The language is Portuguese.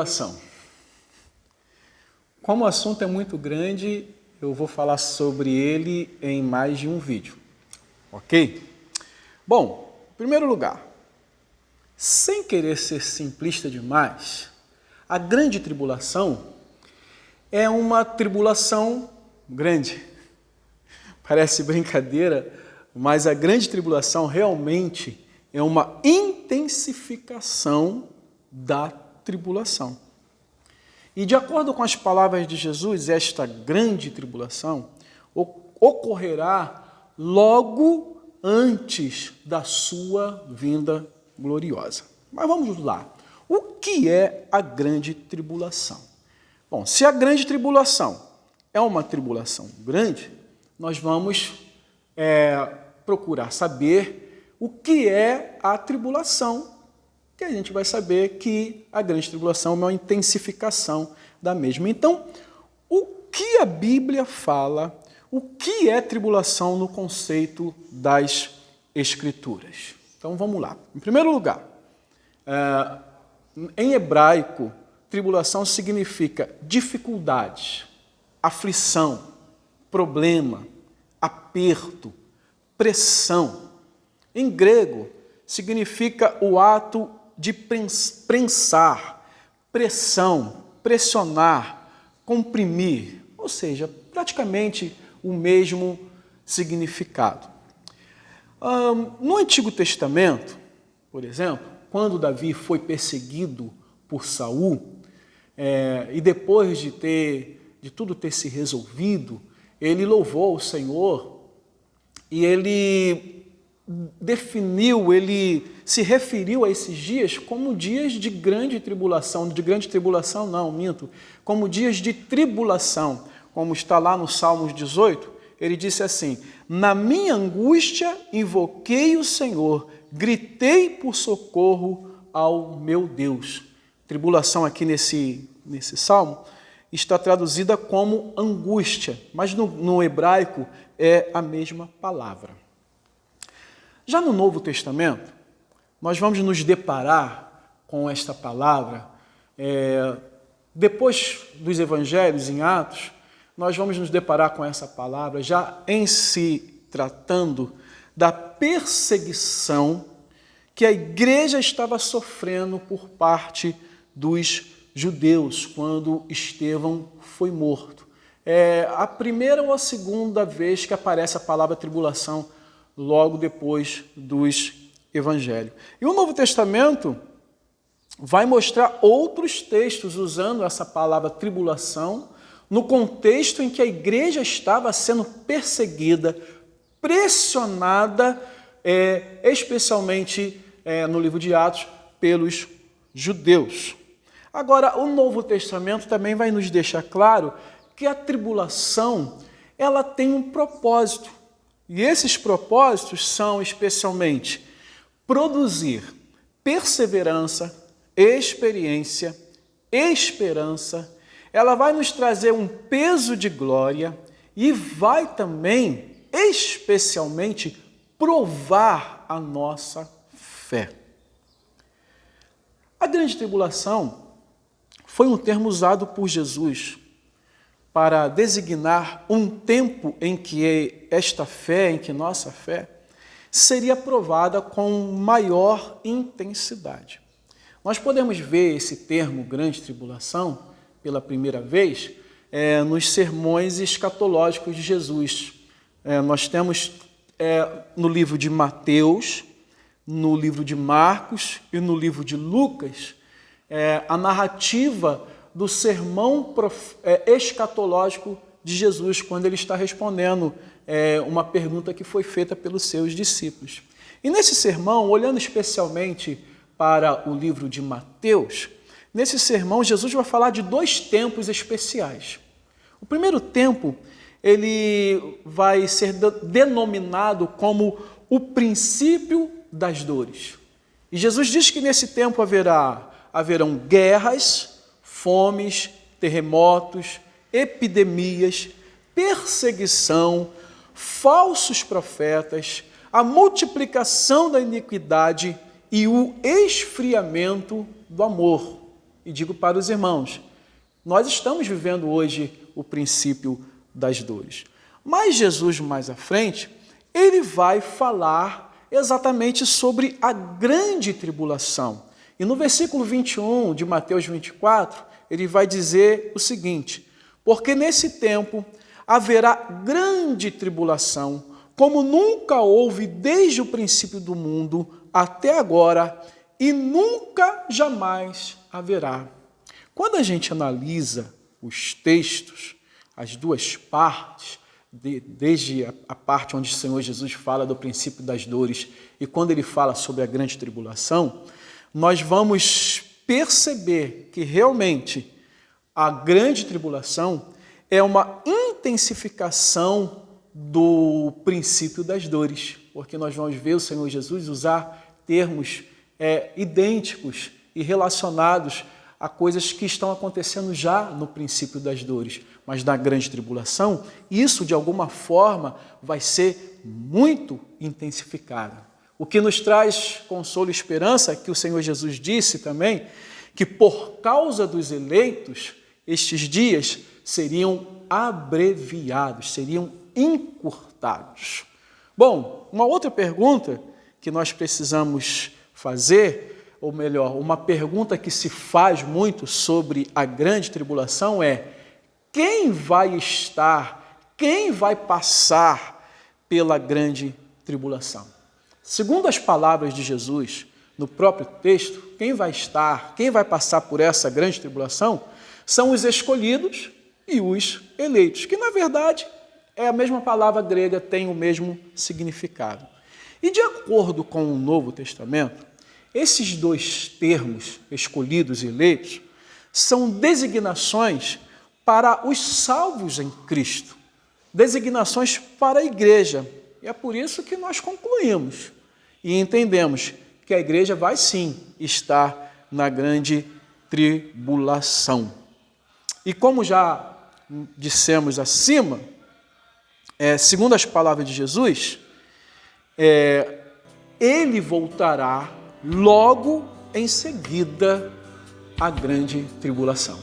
tribulação. Como o assunto é muito grande, eu vou falar sobre ele em mais de um vídeo, ok? Bom, em primeiro lugar, sem querer ser simplista demais, a grande tribulação é uma tribulação grande. Parece brincadeira, mas a grande tribulação realmente é uma intensificação da tribulação. E de acordo com as palavras de Jesus, esta grande tribulação ocorrerá logo antes da sua vinda gloriosa. Mas vamos lá. O que é a grande tribulação? Bom, se a grande tribulação é uma tribulação grande, nós vamos procurar saber o que é a tribulação, que a gente vai saber que a grande tribulação é uma intensificação da mesma. Então, o que a Bíblia fala, o que é tribulação no conceito das Escrituras? Então, vamos lá. Em primeiro lugar, em hebraico, tribulação significa dificuldade, aflição, problema, aperto, pressão. Em grego, significa o ato de prensar, pressão, pressionar, comprimir, ou seja, praticamente o mesmo significado. No Antigo Testamento, por exemplo, quando Davi foi perseguido por Saul, e depois de tudo ter se resolvido, ele louvou o Senhor e ele ele se referiu a esses dias como dias de grande tribulação, como dias de tribulação, como está lá no Salmos 18, ele disse assim: na minha angústia invoquei o Senhor, gritei por socorro ao meu Deus. Tribulação aqui nesse salmo está traduzida como angústia, mas no hebraico é a mesma palavra. Já no Novo Testamento, nós vamos nos deparar com esta palavra, depois dos evangelhos, em Atos, nós vamos nos deparar com essa palavra já em se tratando da perseguição que a igreja estava sofrendo por parte dos judeus, quando Estevão foi morto. É a primeira ou a segunda vez que aparece a palavra tribulação logo depois dos evangelhos. E o Novo Testamento vai mostrar outros textos usando essa palavra tribulação no contexto em que a igreja estava sendo perseguida, pressionada, especialmente no livro de Atos, pelos judeus. Agora, o Novo Testamento também vai nos deixar claro que a tribulação ela tem um propósito. E esses propósitos são especialmente produzir perseverança, experiência, esperança. Ela vai nos trazer um peso de glória e vai também, especialmente, provar a nossa fé. A grande tribulação foi um termo usado por Jesus para designar um tempo em que esta fé, em que nossa fé, seria provada com maior intensidade. Nós podemos ver esse termo grande tribulação pela primeira vez nos sermões escatológicos de Jesus. Nós temos no livro de Mateus, no livro de Marcos e no livro de Lucas a narrativa do sermão escatológico de Jesus, quando ele está respondendo uma pergunta que foi feita pelos seus discípulos. E nesse sermão, olhando especialmente para o livro de Mateus, nesse sermão Jesus vai falar de dois tempos especiais. O primeiro tempo, ele vai ser denominado como o princípio das dores. E Jesus diz que nesse tempo haverão guerras, fomes, terremotos, epidemias, perseguição, falsos profetas, a multiplicação da iniquidade e o esfriamento do amor. e digo para os irmãos, nós estamos vivendo hoje o princípio das dores. Mas Jesus, mais à frente, ele vai falar exatamente sobre a grande tribulação. E no versículo 21 de Mateus 24, ele vai dizer o seguinte, porque nesse tempo haverá grande tribulação, como nunca houve desde o princípio do mundo até agora, e nunca jamais haverá. Quando a gente analisa os textos, as duas partes, desde a parte onde o Senhor Jesus fala do princípio das dores e quando ele fala sobre a grande tribulação, nós vamos perceber que realmente a grande tribulação é uma intensificação do princípio das dores, porque nós vamos ver o Senhor Jesus usar termos idênticos e relacionados a coisas que estão acontecendo já no princípio das dores, mas na grande tribulação, isso de alguma forma vai ser muito intensificado. O que nos traz consolo e esperança é que o Senhor Jesus disse também que por causa dos eleitos, estes dias seriam abreviados, seriam encurtados. Bom, uma outra pergunta que nós precisamos fazer, ou melhor, uma pergunta que se faz muito sobre a grande tribulação é: quem vai passar pela grande tribulação? Segundo as palavras de Jesus, no próprio texto, quem vai passar por essa grande tribulação são os escolhidos e os eleitos, que na verdade é a mesma palavra grega, tem o mesmo significado. E de acordo com o Novo Testamento, esses dois termos, escolhidos e eleitos, são designações para os salvos em Cristo, designações para a igreja. E é por isso que nós concluímos e entendemos que a igreja vai sim estar na grande tribulação. E como já dissemos acima, segundo as palavras de Jesus, ele voltará logo em seguida à grande tribulação.